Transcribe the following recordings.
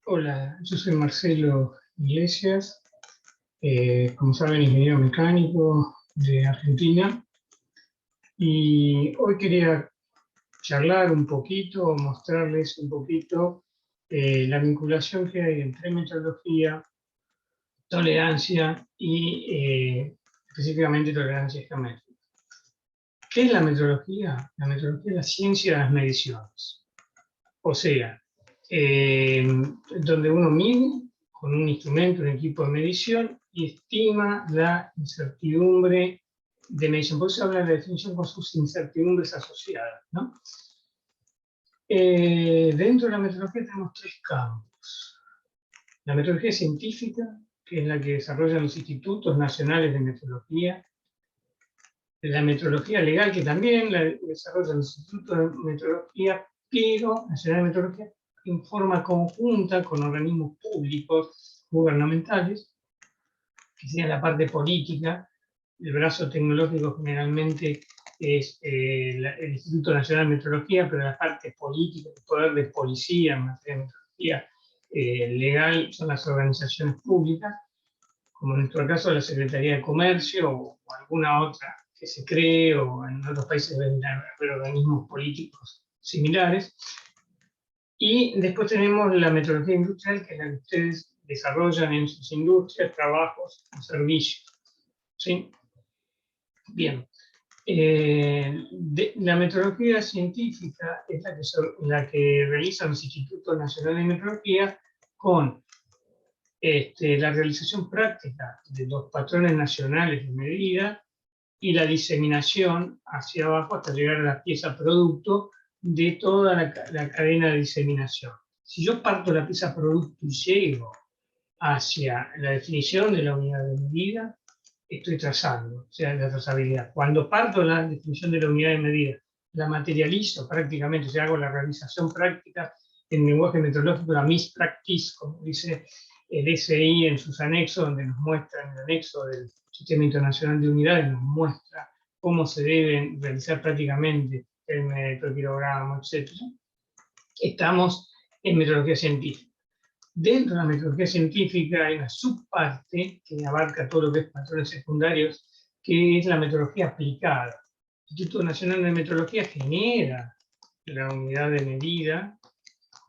Hola, yo soy Marcelo Iglesias, como saben, ingeniero mecánico de Argentina, y hoy quería charlar un poquito, mostrarles un poquito la vinculación que hay entre metrología, tolerancia y específicamente tolerancia geométrica. ¿Qué es la metrología? La metrología es la ciencia de las mediciones. O sea, donde uno mide con un instrumento, un equipo de medición, y estima la incertidumbre de medición. Por eso habla de la definición con sus incertidumbres asociadas, ¿no? Dentro de la metodología tenemos tres campos. La metodología científica, que es la que desarrollan los institutos nacionales de metrología. La metodología legal, que también la desarrollan los institutos de metrología, pero nacional de metrología en forma conjunta con organismos públicos gubernamentales, que sería la parte política. El brazo tecnológico generalmente es el Instituto Nacional de Metrología, pero la parte política, el poder de policía en materia de metrología legal, son las organizaciones públicas, como en nuestro caso la Secretaría de Comercio o alguna otra que se cree, o en otros países deben haber organismos políticos similares. Y después tenemos la metodología industrial, que es la que ustedes desarrollan en sus industrias, trabajos o servicios. ¿Sí? Bien. La metodología científica es la que realizan los institutos nacionales de metrología con la realización práctica de los patrones nacionales de medida y la diseminación hacia abajo hasta llegar a la pieza producto de toda la cadena de diseminación. Si yo parto la pieza producto y llego hacia la definición de la unidad de medida, estoy trazando, o sea, la trazabilidad. Cuando parto la definición de la unidad de medida, la materializo prácticamente, o sea, hago la realización práctica en lenguaje metrológico, la mis practice, como dice el SI en sus anexos, donde nos muestra en el anexo del Sistema Internacional de Unidades, nos muestra cómo se deben realizar prácticamente el metro, kilogramo, etc. Estamos en metrología científica. Dentro de la metodología científica hay una subparte que abarca todo lo que es patrones secundarios, que es la metodología aplicada. El Instituto Nacional de Metrología genera la unidad de medida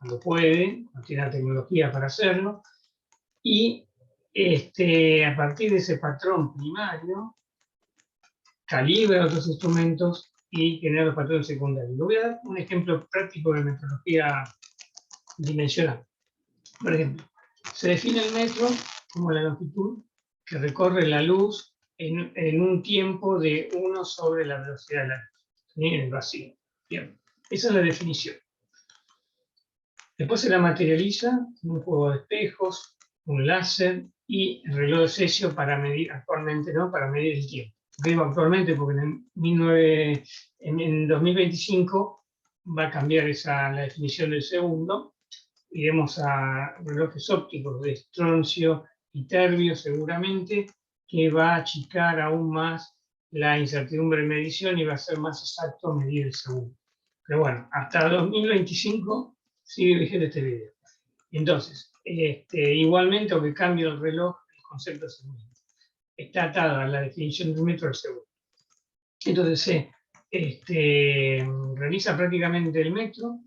cuando puede, no tiene la tecnología para hacerlo, y a partir de ese patrón primario calibra otros instrumentos y genera los patrones secundarios. Le voy a dar un ejemplo práctico de metodología dimensional. Por ejemplo, se define el metro como la longitud que recorre la luz en un tiempo de 1 sobre la velocidad de la luz, ¿sí? En el vacío. Bien, esa es la definición. Después se la materializa en un juego de espejos, un láser y el reloj de Cesio para medir, actualmente, ¿no? Para medir el tiempo. Digo actualmente porque en 2025 va a cambiar la definición del segundo. Iremos a relojes ópticos de estroncio y terbio seguramente, que va a achicar aún más la incertidumbre de medición y va a ser más exacto medir el segundo. Pero bueno, hasta 2025 sigue vigente este video. Entonces, igualmente, aunque cambie el reloj, el concepto es el mismo. Está atado a la definición del metro al segundo. Entonces se realiza prácticamente el metro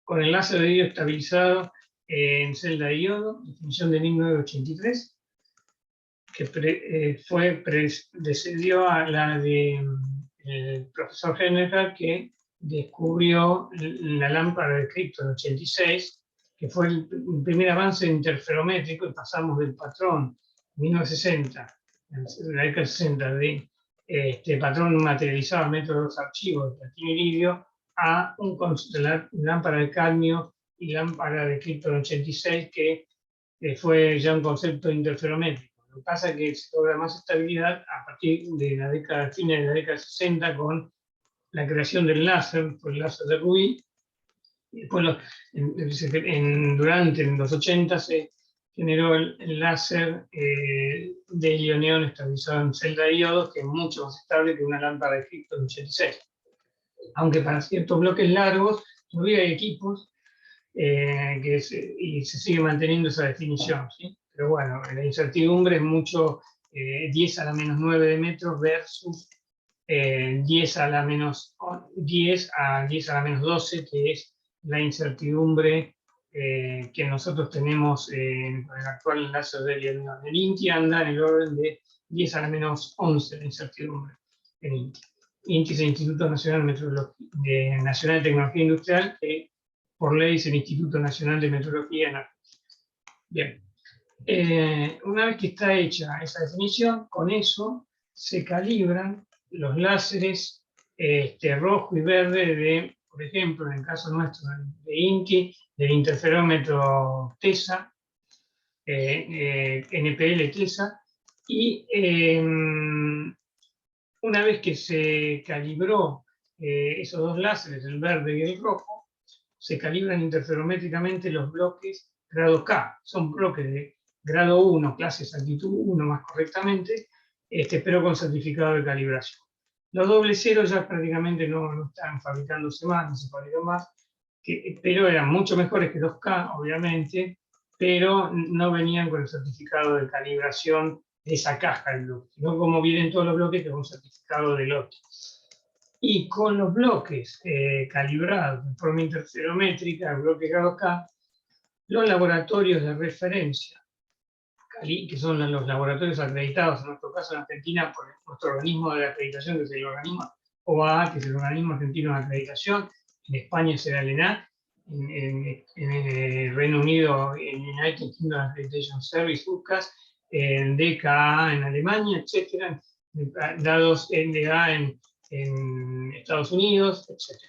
con el láser de iodo estabilizado en celda de iodo, definición de 1983, que precedió a la del profesor Hennefer, que descubrió la lámpara de Krypton 86, que fue el primer avance interferométrico, y pasamos del patrón 1960, en la década de 60, de patrón materializado al método de los archivos de platino y iridio, a la lámpara de cadmio y lámpara de Krypton 86, que fue ya un concepto interferométrico. Lo que pasa es que se logra más estabilidad a partir de la década, fines de la década 60, con la creación del láser, por el láser de Rubí. Y después durante los 80 se generó el láser de helio-neón estabilizado en celda de iodo, que es mucho más estable que una lámpara de Krypton 86. Aunque para ciertos bloques largos todavía hay equipos y se sigue manteniendo esa definición, ¿sí? Pero bueno, la incertidumbre es mucho 10 a la menos 9 de metros versus 10 a la menos 10 a 10 a la menos 12, que es la incertidumbre que nosotros tenemos con el actual enlace de Lioneal. El INTI anda en el orden de 10 a la menos 11 de incertidumbre en INTI. INTI es el Instituto Nacional Nacional de Tecnología Industrial, que por ley es el Instituto Nacional de Metrología en Argentina. Bien. Una vez que está hecha esa definición, con eso se calibran los láseres rojo y verde de, por ejemplo, en el caso nuestro de INTI, del interferómetro TESA, NPL TESA, y una vez que se calibró esos dos láseres, el verde y el rojo, se calibran interferométricamente los bloques grado K. Son bloques de grado 1, clase exactitud 1 más correctamente, pero con certificado de calibración. Los doble cero ya prácticamente no están fabricándose más, no se fabrican más, pero eran mucho mejores que los K, obviamente, pero no venían con el certificado de calibración de esa caja del bloque, sino como vienen todos los bloques, que es un certificado de lote. Y con los bloques calibrados de forma interferométrica, bloques grado K, los laboratorios de referencia, que son los laboratorios acreditados, en nuestro caso en Argentina, por nuestro organismo de acreditación, que es el organismo OAA, que es el organismo argentino de acreditación, en España será el ENAC, en el Reino Unido, el United Kingdom Accreditation Service, UCAS, en DKA en Alemania, etc., dados NDA en Estados Unidos, etc.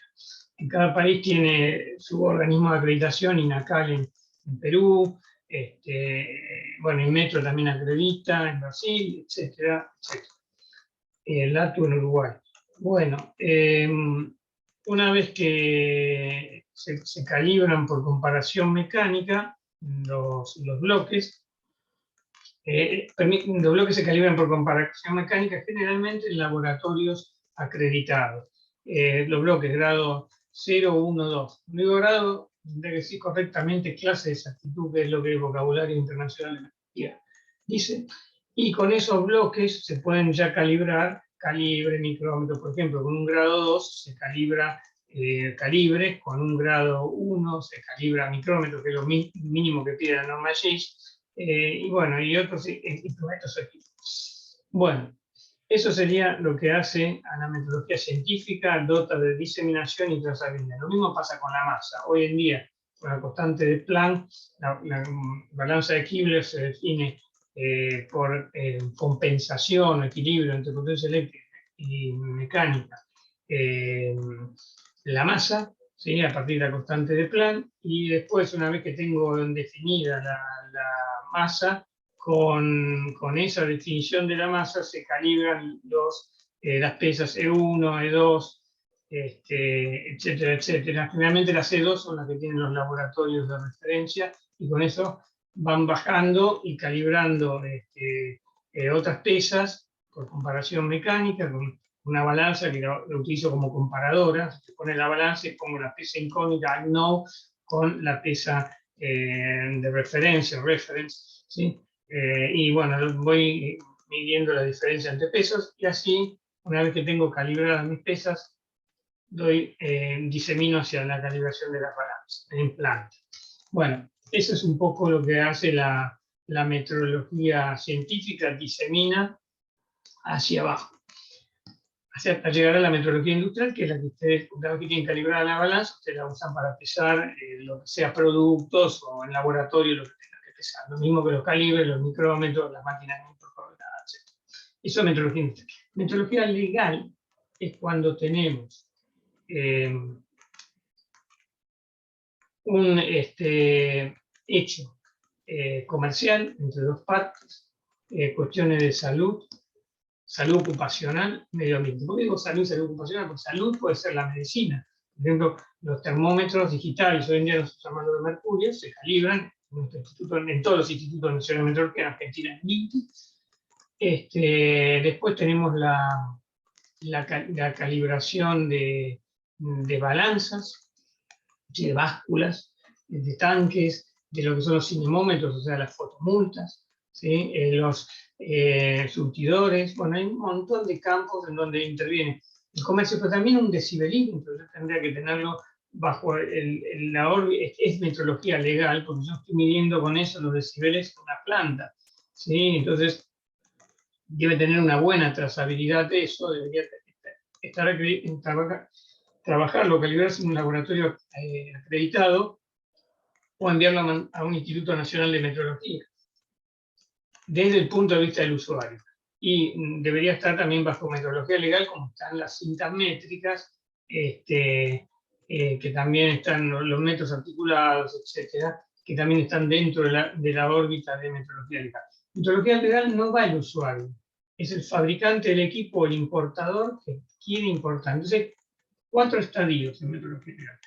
En cada país tiene su organismo de acreditación, INACAL en Perú, bueno, Inmetro también acredita en Brasil, etcétera, etcétera. El LATU en Uruguay. Bueno, una vez que se calibran por comparación mecánica los bloques, los bloques se calibran por comparación mecánica generalmente en laboratorios acreditados. Los bloques grado 0, 1, 2. No digo grado, tendría que decir correctamente clase de exactitud, que es lo que el vocabulario internacional de la energía dice. Y con esos bloques se pueden ya calibrar calibre, micrómetro, por ejemplo, con un grado 2 se calibra calibres, con un grado 1 se calibra micrómetro, que es lo mínimo que pide la norma JIS, y bueno, y otros instrumentos equipos. Bueno, eso sería lo que hace a la metodología científica, dota de diseminación y trazabilidad. Lo mismo pasa con la masa. Hoy en día, con la constante de Planck, la balanza de Kibler se define por compensación o equilibrio entre potencia eléctrica y mecánica. La masa, ¿sí? A partir de la constante de Planck, y después, una vez que tengo definida la masa, con esa definición de la masa se calibran las pesas E1, E2, etcétera, etcétera. Generalmente las E2 son las que tienen los laboratorios de referencia, y con eso van bajando y calibrando otras pesas por comparación mecánica, con una balanza que lo utilizo como comparadora. Se pone la balanza y pongo la pesa incógnita, no, con la pesa de referencia, reference, ¿sí? Y bueno, voy midiendo la diferencia entre pesos, y así, una vez que tengo calibradas mis pesas, disemino hacia la calibración de las balanzas en planta. Bueno, eso es un poco lo que hace la metrología científica, disemina hacia abajo, hasta llegar a la metrología industrial, que es la que ustedes, una vez que tienen calibrada la balanza, ustedes la usan para pesar lo que sea productos o en laboratorio, lo que tengan que pesar. Lo mismo que los calibres, los micrómetros, las máquinas de microcoordenadas, etc. Eso es metrología industrial. Metrología legal es cuando tenemos un hecho comercial entre dos partes, cuestiones de salud ocupacional, medio ambiente. ¿Por qué digo salud ocupacional? Porque salud puede ser la medicina. Por ejemplo, los termómetros digitales, hoy en día los llamamos de mercurio, se calibran en todos los institutos nacionales de metrología, en Argentina, en INTI. Después tenemos la calibración de balanzas, de básculas, de tanques, de lo que son los cinemómetros, o sea, las fotomultas, ¿sí? Los surtidores. Bueno, hay un montón de campos en donde interviene el comercio, pero también un decibelímetro. Yo tendría que tenerlo bajo la órbita, es metrología legal, porque yo estoy midiendo con eso los decibeles de una planta, ¿sí? Entonces, debe tener una buena trazabilidad de eso, debería trabajarlo, calibrarse en un laboratorio acreditado o enviarlo a un Instituto Nacional de Metrología, desde el punto de vista del usuario. Y debería estar también bajo metrología legal, como están las cintas métricas, que también están los metros articulados, etcétera, que también están dentro de la órbita de metrología legal. Metrología legal no va al usuario, es el fabricante del equipo o el importador que quiere importar. Entonces, 4 estadios en metrología legal.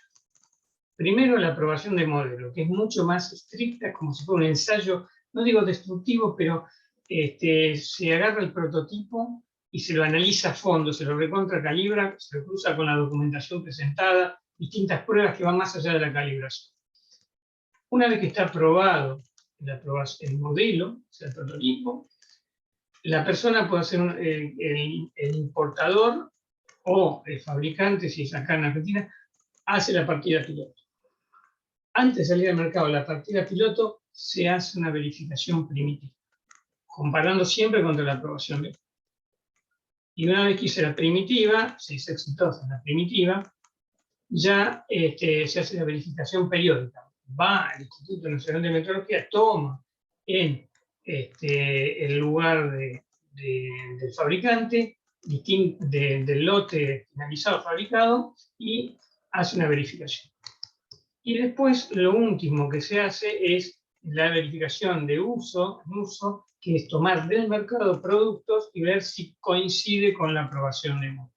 Primero, la aprobación de modelo, que es mucho más estricta, como si fuera un ensayo, no digo destructivo, pero se agarra el prototipo y se lo analiza a fondo, se lo recontracalibra, se lo cruza con la documentación presentada, distintas pruebas que van más allá de la calibración. Una vez que está aprobado el modelo, o sea, el prototipo, la persona puede ser el importador o el fabricante, si es acá en Argentina, hace la partida piloto. Antes de salir al mercado, la partida piloto se hace una verificación primitiva, comparando siempre contra la aprobación de. Y una vez que hice la primitiva, se es exitosa en la primitiva, ya se hace la verificación periódica. Va al Instituto Nacional de Metrología, toma en el lugar del fabricante, del lote finalizado fabricado, y hace una verificación. Y después lo último que se hace es la verificación de uso, que es tomar del mercado productos y ver si coincide con la aprobación de modelo.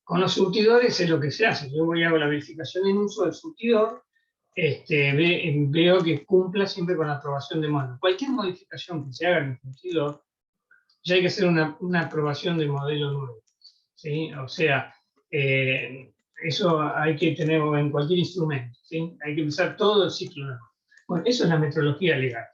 Con los surtidores es lo que se hace. Yo voy a hacer la verificación en uso del surtidor, veo que cumpla siempre con la aprobación de modelo. Cualquier modificación que se haga en el surtidor, ya hay que hacer una aprobación de modelo nuevo, ¿sí? O sea, eso hay que tenerlo en cualquier instrumento, ¿sí? Hay que usar todo el ciclo nuevo. Bueno, eso es la metrología legal.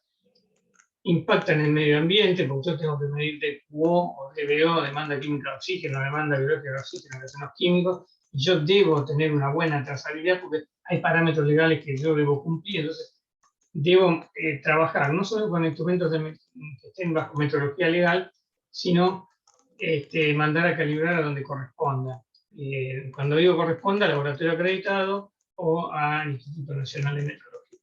Impacta en el medio ambiente, porque yo tengo que medir DQO o DBO, demanda química de oxígeno, demanda biológica de oxígeno, que son los químicos, y yo debo tener una buena trazabilidad porque hay parámetros legales que yo debo cumplir, entonces debo trabajar no solo con instrumentos que estén bajo metrología legal, sino mandar a calibrar a donde corresponda. Cuando digo corresponda, al laboratorio acreditado o al Instituto Nacional de Metrología.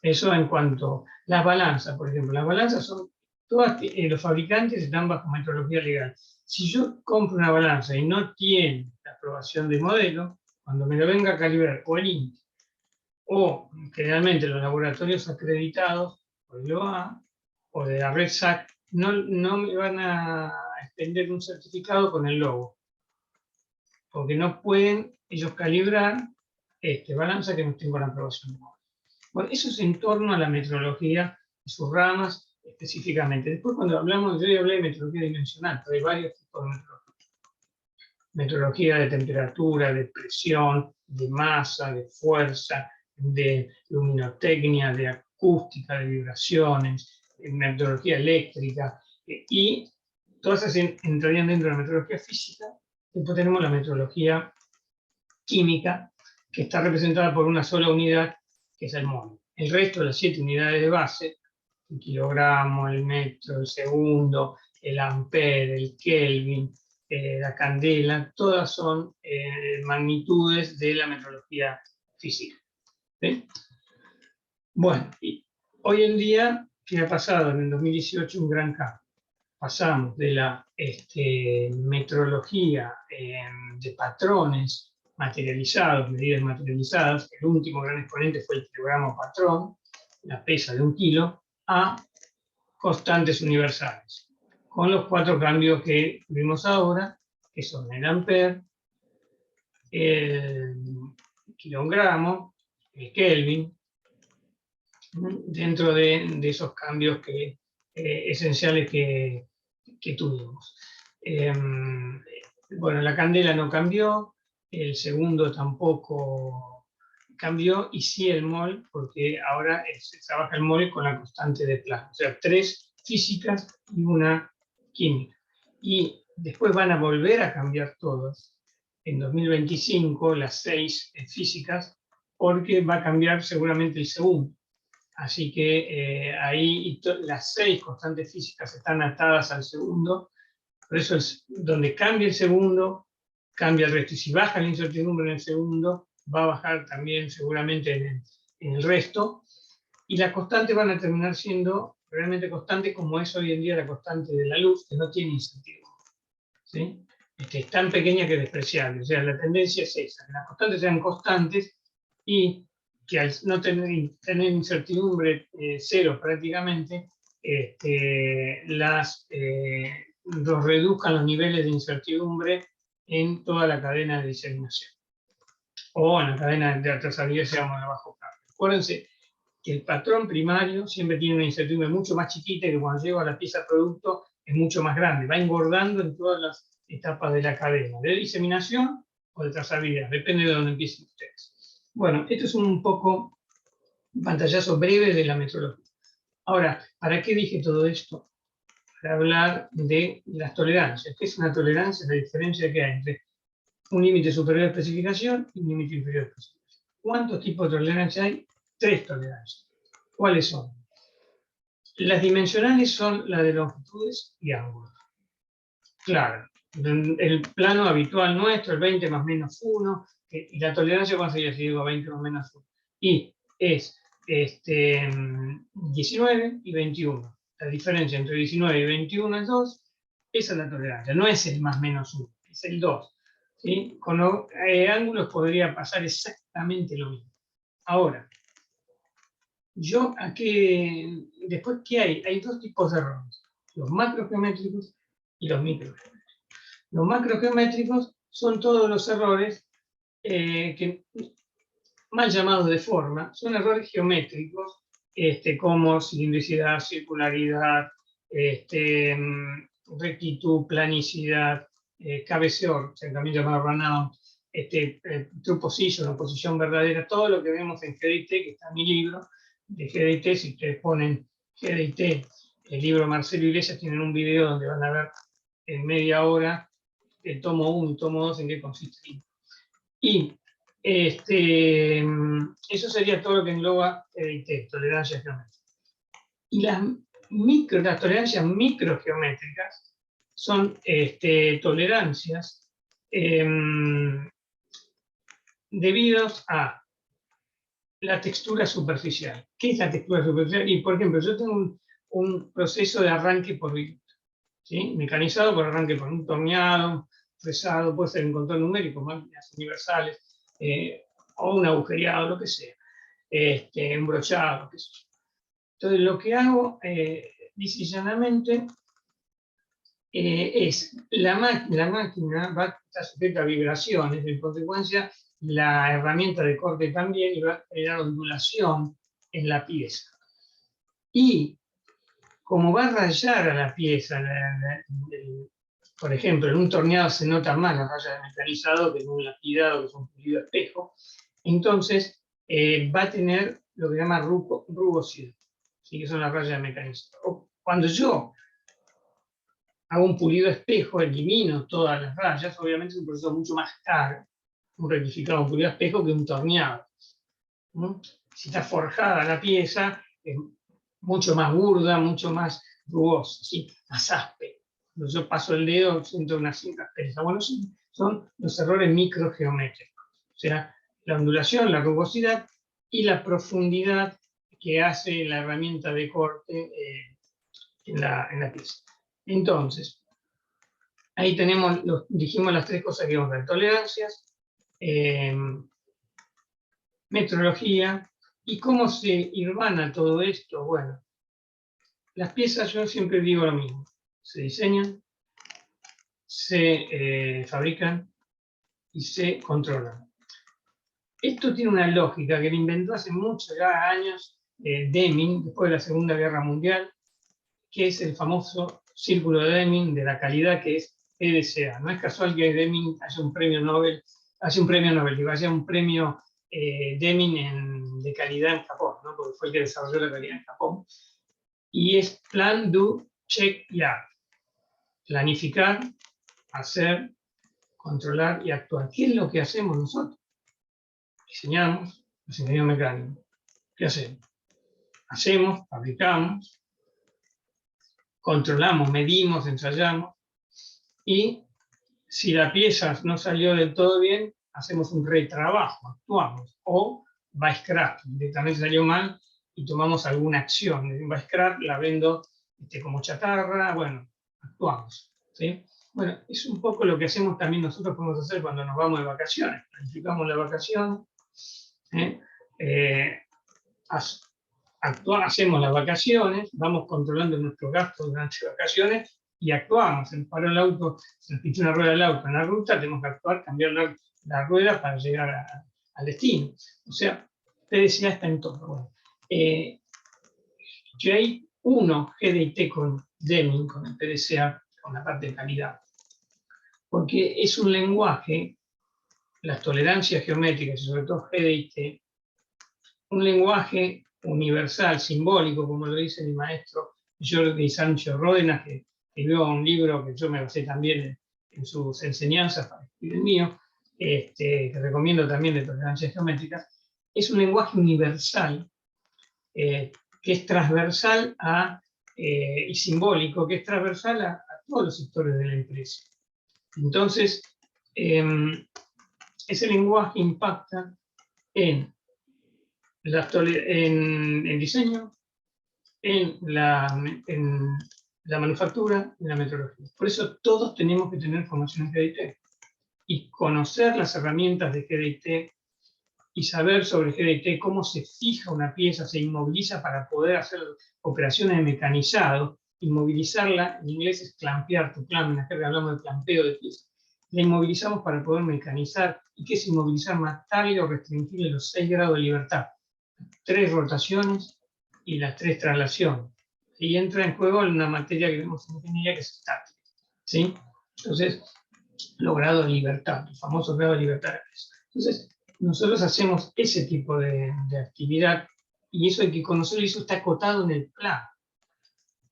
Eso en cuanto a las balanzas, por ejemplo. Las balanzas son todas, los fabricantes están bajo metrología legal. Si yo compro una balanza y no tiene la aprobación de modelo, cuando me lo venga a calibrar o el INTI, o generalmente los laboratorios acreditados, por el OA o de la red SAC, no me van a extender un certificado con el logo, porque no pueden ellos calibrar balanza que no estén con aprobación de modelo. Bueno, eso es en torno a la metrología y sus ramas específicamente. Después, cuando hablamos, yo ya hablé de metrología dimensional, pero hay varios tipos de metrología. Metrología de temperatura, de presión, de masa, de fuerza, de luminotecnia, de acústica, de vibraciones, metrología eléctrica, y todas esas entrarían dentro de la metrología física. Después tenemos la metrología química, que está representada por una sola unidad, que es el mol. El resto de las 7 unidades de base, el kilogramo, el metro, el segundo, el ampere, el kelvin, la candela, todas son magnitudes de la metrología física. ¿Sí? Bueno, y hoy en día, ¿qué ha pasado? En el 2018 un gran cambio. Pasamos de la metrología de patrones materializados, medidas materializadas, el último gran exponente fue el kilogramo patrón, la pesa de 1 kilo, a constantes universales, con los 4 cambios que vimos ahora, que son el ampere, el kilogramo, el kelvin, dentro de esos cambios esenciales que tuvimos. Bueno, la candela no cambió, el segundo tampoco cambió, y sí el mol, porque ahora se trabaja el mol con la constante de Planck. O sea, 3 físicas y 1 química. Y después van a volver a cambiar todas en 2025, las 6 físicas, porque va a cambiar seguramente el segundo. Así que ahí las 6 constantes físicas están atadas al segundo. Por eso es donde cambia el segundo, cambia el resto. Y si baja la incertidumbre en el segundo, va a bajar también seguramente en el resto. Y las constantes van a terminar siendo realmente constantes, como es hoy en día la constante de la luz, que no tiene incertidumbre, ¿sí? Es tan pequeña que es despreciable. O sea, la tendencia es esa, que las constantes sean constantes y que al no tener incertidumbre cero prácticamente, los reduzcan los niveles de incertidumbre en toda la cadena de diseminación. O en la cadena de trazabilidad, seamos de bajo cambio. Acuérdense que el patrón primario siempre tiene una incertidumbre mucho más chiquita, que cuando llega a la pieza producto es mucho más grande, va engordando en todas las etapas de la cadena, de diseminación o de trazabilidad, depende de donde empiecen ustedes. Bueno, esto es un poco un pantallazo breve de la metrología. Ahora, ¿para qué dije todo esto? Para hablar de las tolerancias. ¿Qué es una tolerancia? La diferencia que hay entre un límite superior de especificación y un límite inferior de especificación. ¿Cuántos tipos de tolerancia hay? 3 tolerancias. ¿Cuáles son? Las dimensionales son las de longitudes y ángulos. Claro, el plano habitual nuestro, el 20 más menos 1, y la tolerancia, ¿cuál sería si digo 20 más menos 1? Y es 19 y 21. La diferencia entre 19 y 21 es 2, esa es la tolerancia, no es el más menos 1, es el 2. ¿Sí? Con ángulos podría pasar exactamente lo mismo. Ahora, después, ¿qué hay? Hay 2 tipos de errores, los macrogeométricos y los microgeométricos. Los macrogeométricos son todos los errores que, mal llamados de forma, son errores geométricos, como cilindricidad, circularidad, rectitud, planicidad, cabeceor, también llamado runout, true position o posición verdadera, todo lo que vemos en GDT, que está en mi libro de GDT. Si ustedes ponen GDT, el libro Marcelo Iglesias, tienen un video donde van a ver en media hora el tomo 1 y tomo 2 en qué consiste. Y eso sería todo lo que engloba tolerancia geométrica. Y las tolerancias microgeométricas son tolerancias debidas a la textura superficial. ¿Qué es la textura superficial? Y, por ejemplo, yo tengo un proceso de arranque por viruta, ¿sí? Mecanizado por arranque por un torneado, fresado, puede ser en control numérico, máquinas universales, o un agujereado, lo que sea, embrochado, qué sé yo. Entonces, lo que hago, dice llanamente, es la máquina va a estar sujeta a vibraciones, en consecuencia, la herramienta de corte también, y va a generar ondulación en la pieza. Y como va a rayar a la pieza, por ejemplo, en un torneado se nota más la raya de mecanizado que en un lapidado, que es un pulido espejo, entonces va a tener lo que se llama rugosidad, ¿sí? Que son las rayas de mecanizado. Cuando yo hago un pulido espejo, elimino todas las rayas, obviamente es un proceso mucho más caro, un rectificado, un pulido espejo, que un torneado. Si está forjada la pieza, es mucho más burda, mucho más rugosa, ¿sí? Más áspera. Cuando yo paso el dedo, siento una cinta aspereza. Bueno, son los errores microgeométricos. O sea, la ondulación, la rugosidad y la profundidad que hace la herramienta de corte en la pieza. Entonces, ahí dijimos las 3 cosas que vamos a ver: tolerancias, metrología. ¿Y cómo se irvana todo esto? Bueno, las piezas, yo siempre digo lo mismo: se diseñan, se fabrican y se controlan. Esto tiene una lógica que lo inventó hace muchos años Deming, después de la Segunda Guerra Mundial, que es el famoso círculo de Deming de la calidad, que es PDCA. No es casual que Deming haya un premio Nobel, haya un premio Deming de calidad en Japón, ¿no? Porque fue el que desarrolló la calidad en Japón. Y es Plan, Do, Check y Act. Planificar, hacer, controlar y actuar. ¿Qué es lo que hacemos nosotros? Diseñamos, los ingenieros mecánicos. ¿Qué hacemos? Hacemos, fabricamos, controlamos, medimos, ensayamos, y si la pieza no salió del todo bien, hacemos un retrabajo, actuamos, o va scrap, directamente salió mal y tomamos alguna acción. Va scrap, la vendo como chatarra, bueno, actuamos, ¿sí? Bueno, es un poco lo que hacemos también nosotros, podemos hacer cuando nos vamos de vacaciones. Planificamos la vacación, hacemos las vacaciones, vamos controlando nuestros gastos durante las vacaciones y actuamos. Se nos paró el auto, se nos pinchó una rueda del auto en la ruta, tenemos que actuar, cambiar la rueda para llegar al destino. O sea, PDCA está en todo. Bueno, yo hay uno GDT con Deming, con el PDCA, con la parte de calidad, porque es un lenguaje, las tolerancias geométricas y sobre todo GDT, un lenguaje universal, simbólico, como lo dice mi maestro Jordi Sancho Ródenas, que escribió un libro que yo me basé también en sus enseñanzas para escribir el mío, que recomiendo también de tolerancias geométricas. Es un lenguaje universal, que es transversal y simbólico, que es transversal a todos los sectores de la empresa. Entonces, ese lenguaje impacta en el diseño, en la manufactura, en la metrología. Por eso todos tenemos que tener formación en GDT y conocer las herramientas de GDT y saber sobre GDT, cómo se fija una pieza, se inmoviliza para poder hacer operaciones de mecanizado. Inmovilizarla, en inglés es clampear, tu clamp, en la jerga hablamos de clampeo de piezas. La inmovilizamos para poder mecanizar. ¿Y qué es inmovilizar? Matarle o restringirle los 6 grados de libertad. 3 rotaciones y las 3 traslaciones. Y entra en juego una materia que vemos en ingeniería que es estática, ¿sí? Entonces, los grados de libertad, el famoso grado de libertad. Entonces, nosotros hacemos ese tipo de actividad y eso hay que conocerlo, y eso está acotado en el plano.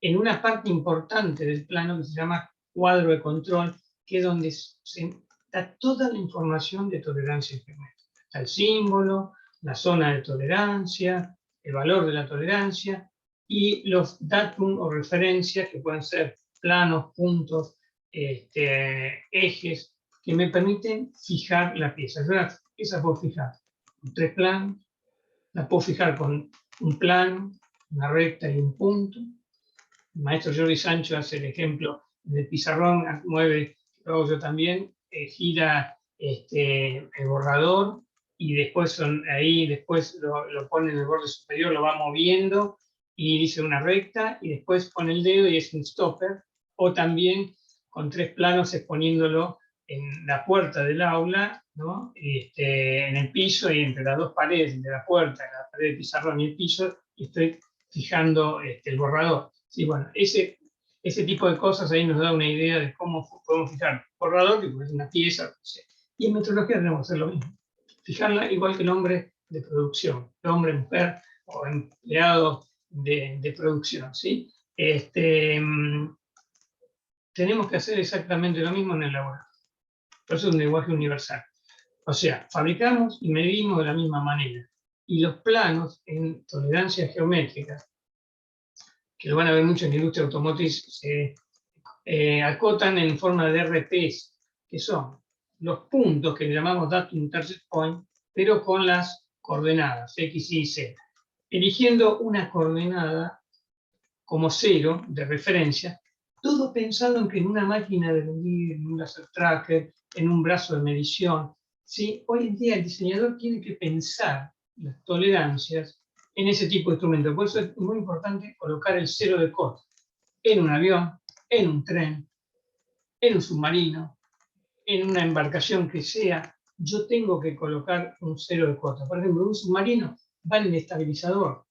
En una parte importante del plano que se llama cuadro de control, que es donde está toda la información de tolerancia geométrica. Está el símbolo, la zona de tolerancia, el valor de la tolerancia y los datum o referencias que pueden ser planos, puntos, ejes, que me permiten fijar la pieza. Yo la pieza puedo fijar con 3 planos, la puedo fijar con un plano, una recta y un punto. El maestro Jordi Sancho hace el ejemplo del pizarrón, mueve, lo hago yo también, gira el borrador y después después lo pone en el borde superior, lo va moviendo y dice una recta y después pone el dedo y es un stopper, o también con 3 planos exponiéndolo en la puerta del aula, ¿no? En el piso y entre las 2 paredes, de la puerta, la pared de pizarrón y el piso, y estoy fijando el borrador. Sí, bueno, ese tipo de cosas ahí nos da una idea de cómo podemos fijar borrador, que es una pieza, no sé. Y en metrología tenemos que hacer lo mismo. Fijarla igual que el hombre de producción, el hombre, mujer o empleado de producción, ¿sí? Tenemos que hacer exactamente lo mismo en el laboratorio. Por eso es un lenguaje universal. O sea, fabricamos y medimos de la misma manera. Y los planos en tolerancia geométrica, que lo van a ver mucho en la industria automotriz, se acotan en forma de RPs, que son los puntos que le llamamos Datum Intercept Point, pero con las coordenadas X, Y, Z. Eligiendo una coordenada como 0 de referencia, todo pensado en que en una máquina de medir, en un laser tracker, en un brazo de medición, ¿sí? Hoy en día el diseñador tiene que pensar las tolerancias en ese tipo de instrumentos. Por eso es muy importante colocar el 0 de corte en un avión, en un tren, en un submarino, en una embarcación que sea. Yo tengo que colocar un 0 de corte. Por ejemplo, en un submarino va en el estabilizador,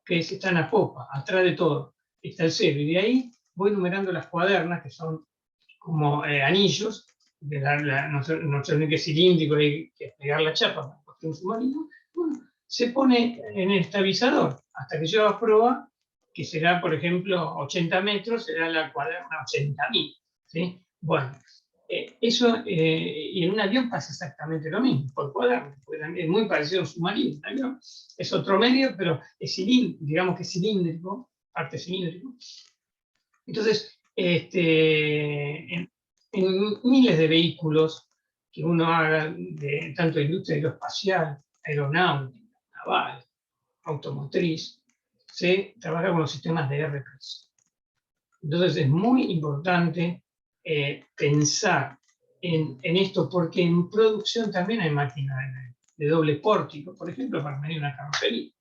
que está en la popa, atrás de todo, está el 0. Y de ahí voy numerando las cuadernas, que son como anillos, no sé, que es cilíndrico, hay que pegar la chapa, que un submarino, bueno, se pone en el estabilizador hasta que llega a proa, que será, por ejemplo, 80 metros, será la cuadrada 80.000. ¿Sí? Bueno, eso, y en un avión pasa exactamente lo mismo, por cuadrado, es muy parecido a un submarino. Un avión es otro medio, pero es digamos que es cilíndrico, parte cilíndrico. Entonces, en miles de vehículos que uno haga, tanto de industria aeroespacial, aeronáutica, naval, automotriz, se trabaja con los sistemas de RPS. Entonces es muy importante pensar en esto, porque en producción también hay máquinas de doble pórtico, por ejemplo, para medir una carrocería.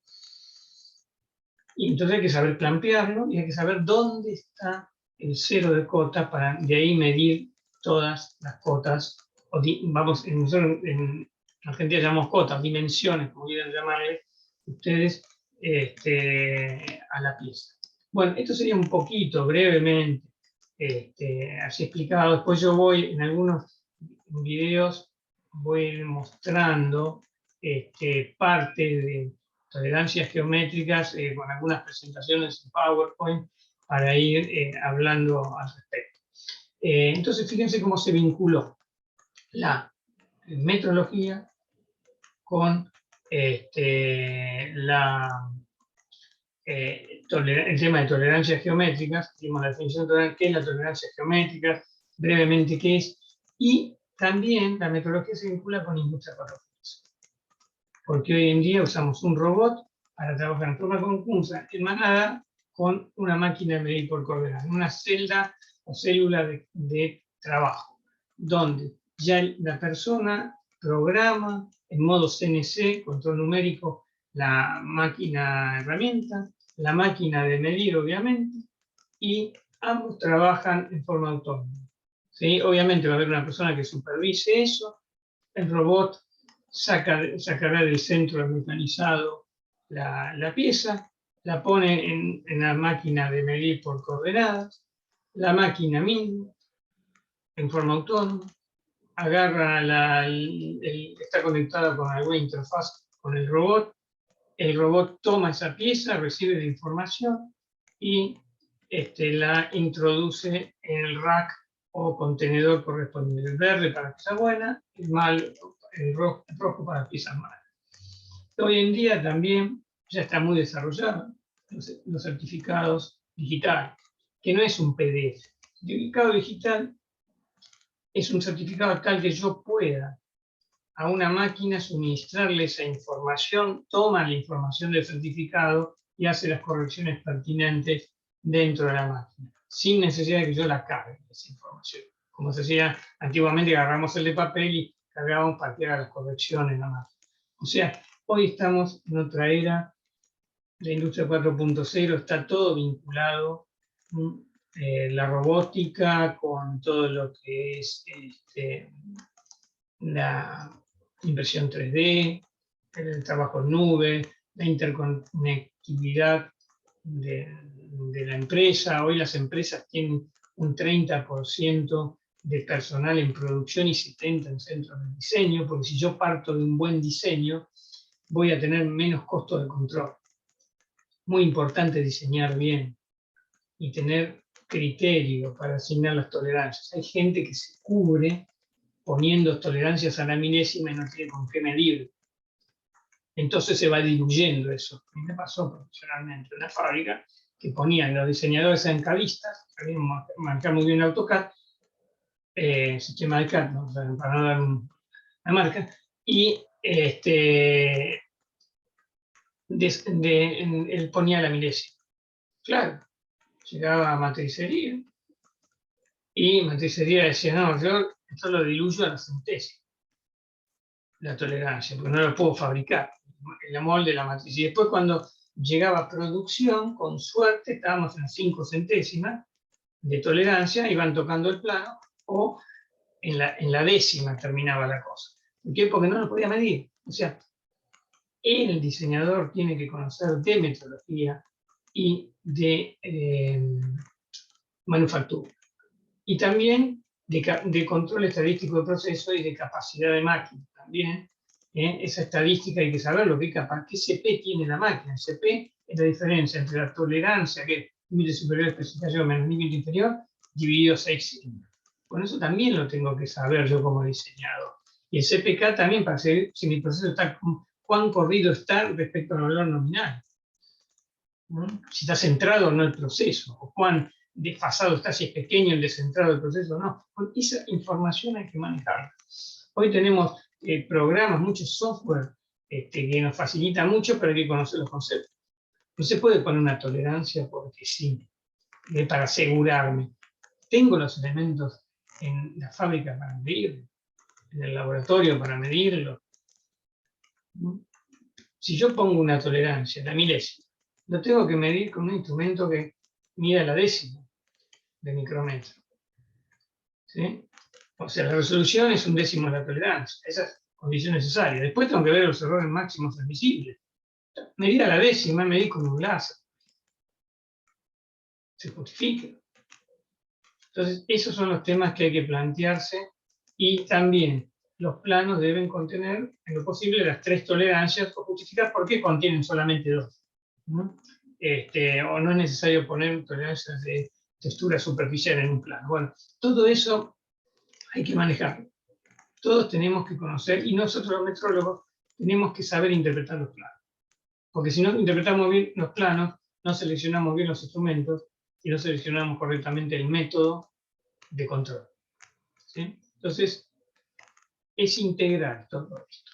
Y entonces hay que saber clampearlo y hay que saber dónde está el cero de cota para de ahí medir todas las cotas, o nosotros en Argentina llamamos cotas, dimensiones, como quieran llamarle ustedes, a la pieza. Bueno, esto sería un poquito, brevemente, así explicado. Después yo voy, en algunos videos, voy a ir mostrando parte de tolerancias geométricas con algunas presentaciones en PowerPoint para ir hablando al respecto. Entonces, fíjense cómo se vinculó la metrología con el tema de tolerancias geométricas. Dimos la definición de qué es la tolerancia geométrica, brevemente qué es, y también la metodología se vincula con industria 4.0, porque hoy en día usamos un robot para trabajar en forma conjunta, en manada, con una máquina de medir por coordenadas, una celda o célula de trabajo, donde ya la persona programa en modo CNC, control numérico, la máquina herramienta, la máquina de medir, obviamente, y ambos trabajan en forma autónoma. ¿Sí? Obviamente va a haber una persona que supervise eso, el robot sacará del centro mecanizado la pieza, la pone en la máquina de medir por coordenadas, la máquina mide en forma autónoma, agarra está conectada con alguna interfaz con el robot toma esa pieza, recibe la información y la introduce en el rack o contenedor correspondiente. El verde para pieza buena, el rojo para piezas malas. Hoy en día también ya está muy desarrollado los certificados digitales, que no es un PDF. El certificado digital es un certificado tal que yo pueda a una máquina suministrarle esa información, toma la información del certificado y hace las correcciones pertinentes dentro de la máquina, sin necesidad de que yo la cargue esa información. Como se hacía antiguamente, agarramos el de papel y cargábamos para que haga las correcciones en la máquina. O sea, hoy estamos en otra era, la industria 4.0 está todo vinculado, la robótica con todo lo que es la impresión 3D, el trabajo en nube, la interconectividad de la empresa. Hoy las empresas tienen un 30% de personal en producción y 70% en centros de diseño, porque si yo parto de un buen diseño, voy a tener menos costo de control. Muy importante diseñar bien y tener criterio para asignar las tolerancias. Hay gente que se cubre poniendo tolerancias a la milésima y no tiene con qué medir. Entonces se va diluyendo eso. A mí me pasó profesionalmente en una fábrica que ponían los diseñadores en cabistas, sabían marcar muy bien AutoCAD, sistema de CAD, ¿no? Para no dar una marca, y él ponía la milésima. Claro, llegaba a matricería y matricería decía, no, yo esto lo diluyo a la centésima, la tolerancia, porque no lo puedo fabricar, el molde, la matriz. Y después cuando llegaba a producción, con suerte, estábamos en 5 centésimas de tolerancia, iban tocando el plano, o en la décima terminaba la cosa. ¿Por qué? Porque no lo podía medir. O sea, el diseñador tiene que conocer de metrología y de manufactura. Y también de control estadístico de proceso y de capacidad de máquina también, Esa estadística hay que saberlo, qué CP tiene la máquina. El CP es la diferencia entre la tolerancia, que es límite superior de especificación menos límite inferior, dividido 6 sigma. Con eso también lo tengo que saber yo como diseñador. Y el CPK también para saber si mi proceso está, cuán corrido está respecto al valor nominal. ¿No? Si está centrado o no el proceso, o cuán desfasado está, si es pequeño el descentrado del proceso o no. Con esa información hay que manejarla. Hoy tenemos programas, muchos software que nos facilita mucho, pero hay que conocer los conceptos. No se puede poner una tolerancia porque sí, para asegurarme. Tengo los elementos en la fábrica para medirlo, en el laboratorio para medirlo. Si yo pongo una tolerancia, la milésima, lo tengo que medir con un instrumento que mida la décima de micrómetro. ¿Sí? O sea, la resolución es un décimo de la tolerancia. Esa es condición necesaria. Después tengo que ver los errores máximos admisibles. Medir a la décima, medir con un láser. Se justifica. Entonces, esos son los temas que hay que plantearse, y también los planos deben contener, en lo posible, las 3 tolerancias, o justificar por qué contienen solamente 2. ¿No? O no es necesario poner tolerancias de textura superficial en un plano. Bueno, todo eso hay que manejarlo. Todos tenemos que conocer, y nosotros los metrólogos tenemos que saber interpretar los planos. Porque si no interpretamos bien los planos, no seleccionamos bien los instrumentos y no seleccionamos correctamente el método de control. ¿Sí? Entonces, es integral todo esto.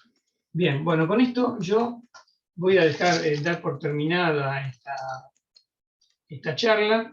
Bien, bueno, con esto yo voy a dar por terminada esta charla.